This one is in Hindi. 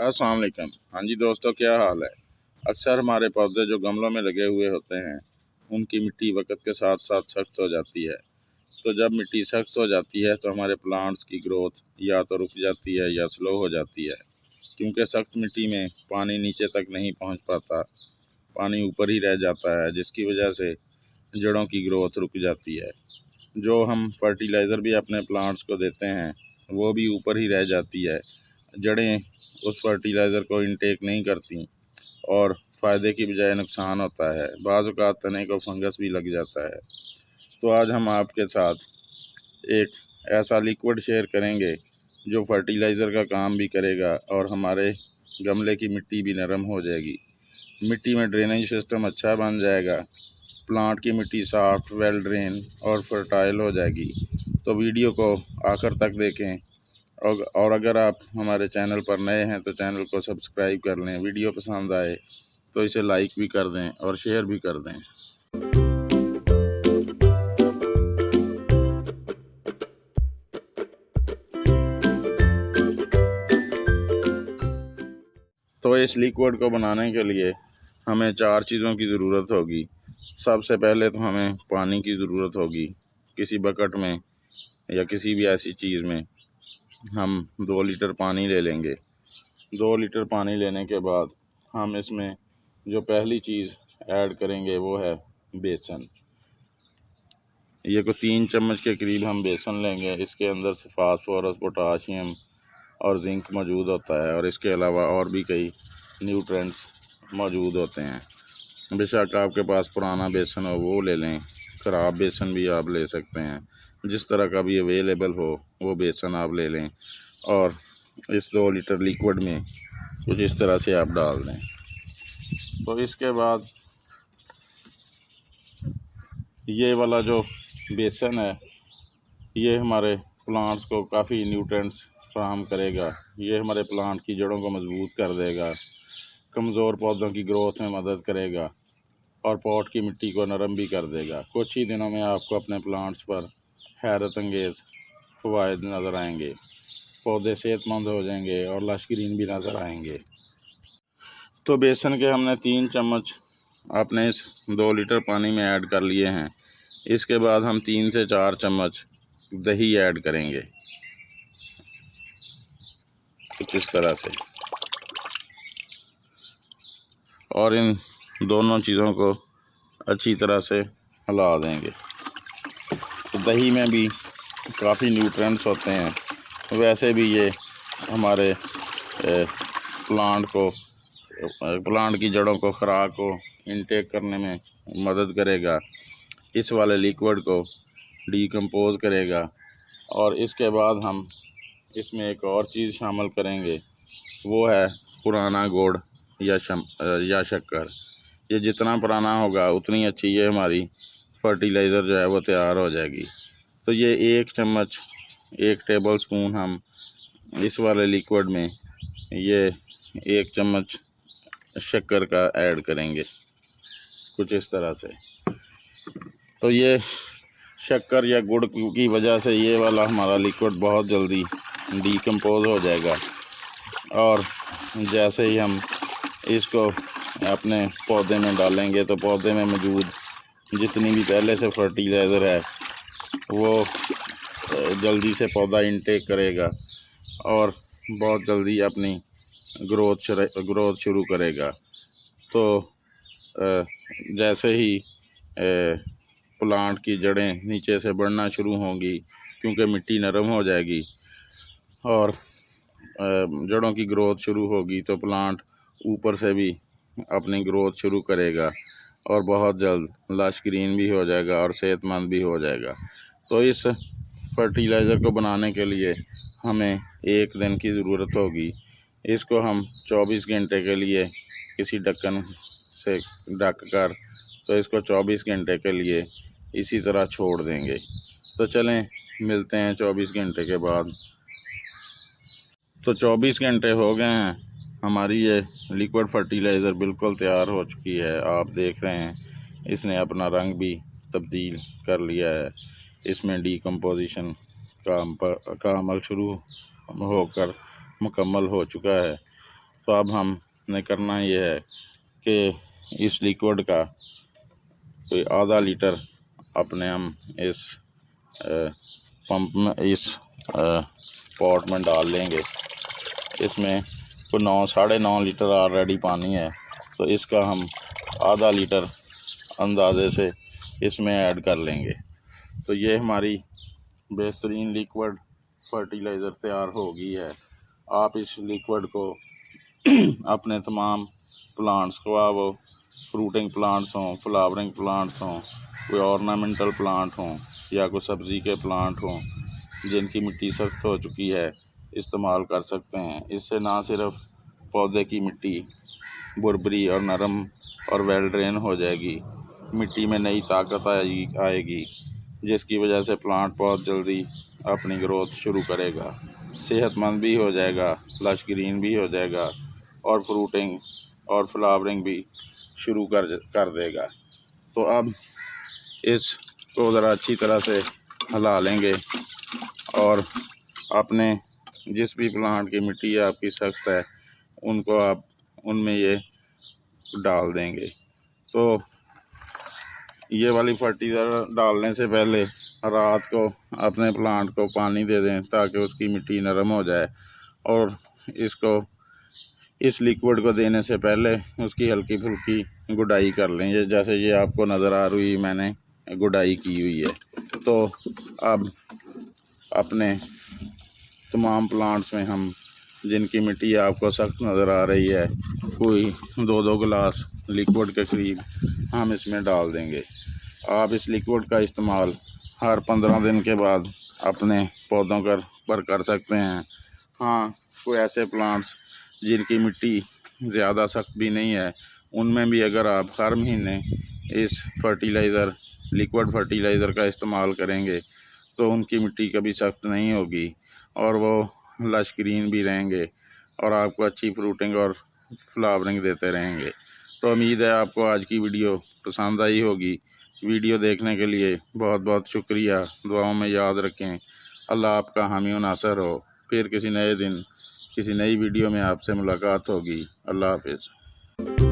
अस्सलाम वालेकुम। हाँ जी दोस्तों, क्या हाल है। अक्सर हमारे पौधे जो गमलों में लगे हुए होते हैं उनकी मिट्टी वक्त के साथ साथ सख्त हो जाती है। तो जब मिट्टी सख्त हो जाती है तो हमारे प्लांट्स की ग्रोथ या तो रुक जाती है या स्लो हो जाती है, क्योंकि सख्त मिट्टी में पानी नीचे तक नहीं पहुंच पाता, पानी ऊपर ही रह जाता है, जिसकी वजह से जड़ों की ग्रोथ रुक जाती है। जो हम फर्टिलाइज़र भी अपने प्लांट्स को देते हैं वो भी ऊपर ही रह जाती है, जड़ें उस फर्टिलाइज़र को इनटेक नहीं करती और फ़ायदे की बजाय नुकसान होता है। बाज़ औक़ात तने को फंगस भी लग जाता है। तो आज हम आपके साथ एक ऐसा लिक्विड शेयर करेंगे जो फर्टिलाइज़र का काम भी करेगा और हमारे गमले की मिट्टी भी नरम हो जाएगी, मिट्टी में ड्रेनेज सिस्टम अच्छा बन जाएगा, प्लांट की मिट्टी सॉफ्ट, वेल ड्रेन और फर्टाइल हो जाएगी। तो वीडियो को आखिर तक देखें और अगर आप हमारे चैनल पर नए हैं तो चैनल को सब्सक्राइब कर लें। वीडियो पसंद आए तो इसे लाइक भी कर दें और शेयर भी कर दें। तो इस लिक्विड को बनाने के लिए हमें 4 चीज़ों की ज़रूरत होगी। सबसे पहले तो हमें पानी की ज़रूरत होगी। किसी बकेट में या किसी भी ऐसी चीज़ में हम 2 लीटर पानी ले लेंगे। 2 लीटर पानी लेने के बाद हम इसमें जो पहली चीज़ ऐड करेंगे वो है बेसन। ये को 3 चम्मच के करीब हम बेसन लेंगे। इसके अंदर से फास्फोरस, पोटाशियम और जिंक मौजूद होता है और इसके अलावा और भी कई न्यूट्रेंट्स मौजूद होते हैं। बेशक आपके पास पुराना बेसन हो वो ले लें, ख़राब बेसन भी आप ले सकते हैं, जिस तरह का भी अवेलेबल हो वो बेसन आप ले लें और इस 2 लीटर लिक्विड में कुछ इस तरह से आप डाल दें। तो इसके बाद ये वाला जो बेसन है ये हमारे प्लांट्स को काफ़ी न्यूट्रेंट्स फराहम करेगा। ये हमारे प्लांट की जड़ों को मजबूत कर देगा, कमज़ोर पौधों की ग्रोथ में मदद करेगा और पॉट की मिट्टी को नरम भी कर देगा। कुछ ही दिनों में आपको अपने प्लांट्स पर हैरत अंगेज़ फ़वाइद नज़र आएंगे। पौधे सेहतमंद हो जाएंगे और लश ग्रीन भी नज़र आएंगे। तो बेसन के हमने 3 चम्मच अपने इस 2 लीटर पानी में ऐड कर लिए हैं। इसके बाद हम 3 से 4 चम्मच दही ऐड करेंगे कुछ इस तरह से, और इन दोनों चीज़ों को अच्छी तरह से हिला देंगे। तो दही में भी काफ़ी न्यूट्रेंट्स होते हैं, वैसे भी ये हमारे प्लांट की जड़ों को, खुराक को इनटेक करने में मदद करेगा। इस वाले लिक्विड को डीकम्पोज़ करेगा और इसके बाद हम इसमें एक और चीज़ शामिल करेंगे, वो है पुराना गुड़ या शक्कर। ये जितना पुराना होगा उतनी अच्छी ये हमारी फर्टिलाइज़र जो है वो तैयार हो जाएगी। तो ये 1 चम्मच, 1 टेबल स्पून हम इस वाले लिक्विड में ये 1 चम्मच शक्कर का ऐड करेंगे कुछ इस तरह से। तो ये शक्कर या गुड़ की वजह से ये वाला हमारा लिक्विड बहुत जल्दी डीकम्पोज़ हो जाएगा और जैसे ही हम इसको अपने पौधे में डालेंगे तो पौधे में मौजूद जितनी भी पहले से फर्टिलाइज़र है वो जल्दी से पौधा इनटेक करेगा और बहुत जल्दी अपनी ग्रोथ शुरू करेगा। तो जैसे ही प्लांट की जड़ें नीचे से बढ़ना शुरू होंगी, क्योंकि मिट्टी नरम हो जाएगी और जड़ों की ग्रोथ शुरू होगी, तो प्लांट ऊपर से भी अपनी ग्रोथ शुरू करेगा और बहुत जल्द लश ग्रीन भी हो जाएगा और सेहतमंद भी हो जाएगा। तो इस फर्टिलाइज़र को बनाने के लिए हमें 1 दिन की ज़रूरत होगी। इसको हम 24 घंटे के लिए किसी ढक्कन से ढक कर तो इसको 24 घंटे के लिए इसी तरह छोड़ देंगे। तो चलें मिलते हैं 24 घंटे के बाद। तो 24 घंटे हो गए हैं, हमारी ये लिक्विड फर्टिलाइज़र बिल्कुल तैयार हो चुकी है। आप देख रहे हैं इसने अपना रंग भी तब्दील कर लिया है। इसमें डीकम्पोजिशन का अमल शुरू होकर मुकम्मल हो चुका है। तो अब हमने करना ये है कि इस लिक्विड का कोई आधा लीटर अपने हम इस पंप में, इस पॉट में डाल लेंगे। इसमें कोई 9-9.5 लीटर ऑलरेडी पानी है, तो इसका हम आधा लीटर अंदाजे से इसमें ऐड कर लेंगे। तो ये हमारी बेहतरीन लिक्विड फर्टिलाइज़र तैयार हो गई है। आप इस लिक्विड को अपने तमाम प्लांट्स को, वो फ्रूटिंग प्लांट्स हों, फ्लावरिंग प्लांट्स हों, कोई ऑर्नामेंटल प्लांट हों या कोई सब्ज़ी के प्लांट हों जिनकी मिट्टी सख्त हो चुकी है, इस्तेमाल कर सकते हैं। इससे ना सिर्फ पौधे की मिट्टी बुरबरी और नरम और वेल ड्रेन हो जाएगी, मिट्टी में नई ताकत आएगी जिसकी वजह से प्लांट बहुत जल्दी अपनी ग्रोथ शुरू करेगा, सेहतमंद भी हो जाएगा, लश ग्रीन भी हो जाएगा और फ्रूटिंग और फ्लावरिंग भी शुरू कर देगा। तो अब इसको ज़रा अच्छी तरह से हिला लेंगे और अपने जिस भी प्लांट की मिट्टी आपकी सख्त है उनको आप उनमें ये डाल देंगे। तो ये वाली फर्टिलाइज़र डालने से पहले रात को अपने प्लांट को पानी दे दें ताकि उसकी मिट्टी नरम हो जाए, और इस लिक्विड को देने से पहले उसकी हल्की फुल्की गुडाई कर लें। जैसे ये आपको नज़र आ रही, मैंने गुडाई की हुई है। तो अब अपने तमाम प्लांट्स में हम जिनकी मिट्टी आपको सख्त नज़र आ रही है, कोई 2-2 गिलास लिक्विड के करीब हम इसमें डाल देंगे। आप इस लिक्विड का इस्तेमाल हर 15 दिन के बाद अपने पौधों पर कर सकते हैं। हाँ, कोई ऐसे प्लांट्स जिनकी मिट्टी ज़्यादा सख्त भी नहीं है, उनमें भी अगर आप हर महीने इस लिक्विड फर्टिलाइज़र का इस्तेमाल करेंगे तो उनकी मिट्टी कभी सख्त नहीं होगी और वो लश ग्रीन भी रहेंगे और आपको अच्छी फ्रूटिंग और फ्लावरिंग देते रहेंगे। तो उम्मीद है आपको आज की वीडियो पसंद आई होगी। वीडियो देखने के लिए बहुत बहुत शुक्रिया। दुआओं में याद रखें। अल्लाह आपका हामी व नासर हो। फिर किसी नए दिन किसी नई वीडियो में आपसे मुलाकात होगी। अल्लाह हाफिज़।